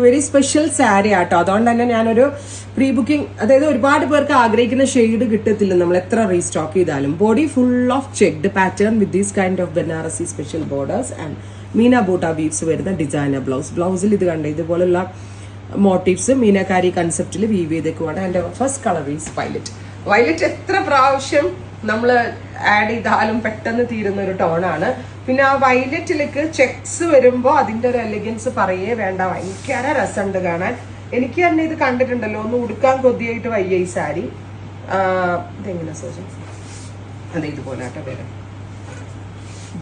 Very special sari ആട്ടോ. അതുകൊണ്ട് തന്നെ ഞാനൊരു പ്രീ ബുക്കിംഗ്, അതായത് ഒരുപാട് പേർക്ക് ആഗ്രഹിക്കുന്ന ഷെയ്ഡ് കിട്ടത്തില്ല നമ്മൾ എത്ര റീസ്റ്റോക്ക് ചെയ്താലും. Body full of checked pattern with these kind of Banarasi special borders and meena buta weaves വരുന്ന ഡിസൈനർ ബ്ലൗസ്. ബ്ലൗസിൽ ഇത് കണ്ട ഇതുപോലുള്ള മോട്ടീവ്സ് മീനക്കാരി കൺസെപ്റ്റിൽ വീവ് ചെയ്തേക്കുവാണ്. And first colour is violet. Violet എത്ര പ്രാവശ്യം നമ്മൾ ആഡ് ചെയ്താലും പെട്ടെന്ന് തീരുന്ന ഒരു ടോണാണ്. പിന്നെ ആ വയലറ്റിലേക്ക് ചെക്സ് വരുമ്പോൾ അതിന്റെ ഒരു എലിഗൻസ് പറയേ വേണ്ട, ഭയങ്കര രസമുണ്ട് കാണാൻ. എനിക്ക് തന്നെ ഇത് കണ്ടിട്ടുണ്ടല്ലോ, ഒന്ന് ഉടുക്കാൻ കൊതിയായിട്ട് വയ്യ ഈ സാരി. ഇതെങ്ങനെ സോജൻ, അതെ ഇതുപോലെ ആട്ടോ വരും.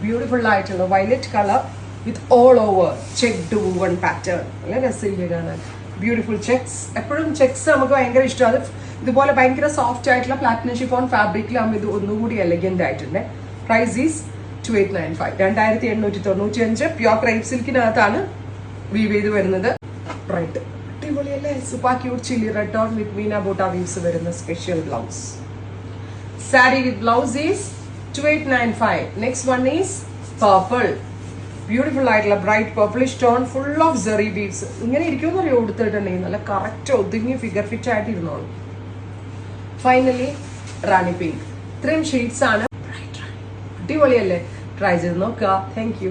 ബ്യൂട്ടിഫുൾ ആയിട്ടുള്ള violet colour with all over checked woven pattern. നല്ല രസമില്ല കാണാൻ. Beautiful checks. എപ്പോഴും ചെക്സ് നമുക്ക് ഭയങ്കര ഇഷ്ടമാണ്. ഇതുപോലെ ഭയങ്കര സോഫ്റ്റ് ആയിട്ടുള്ള പ്ലാറ്റിനം ഷിഫോൺ ഫാബ്രിക്കിലാകുമ്പോൾ ഇത് ഒന്നുകൂടി എലഗന്റ് ആയിട്ടുണ്ട്. Price is 2895, 2895. പ്യോർ ക്രൈപ്പ് സിൽക്കിനകത്താണ് വീവ് ചെയ്ത് വരുന്നത്. റൈറ്റ്, അടിപൊളിയല്ലേ? Super cute chilli red tone with meena buta weaves വരുന്ന special blouse. Sari with blouse is 2895. Next one is purple. Beautiful ആയിട്ടുള്ള bright purplish tone full of zari weaves. ഇങ്ങനെ ഇരിക്കുമെന്ന് അറിയോ കൊടുത്തിട്ടുണ്ടെങ്കിൽ നല്ല കറക്റ്റ് ഒതുങ്ങി ഫിഗർ ഫിറ്റ് ആയിട്ട് ഇരുന്നോളൂ. ഫൈനലി റാണി പിങ്ക്. ഇത്രയും ഷെയ്ഡ്സ് ആണ്. അടിപൊളിയല്ലേ? ട്രൈ ചെയ്ത് നോക്കുക. Thank you.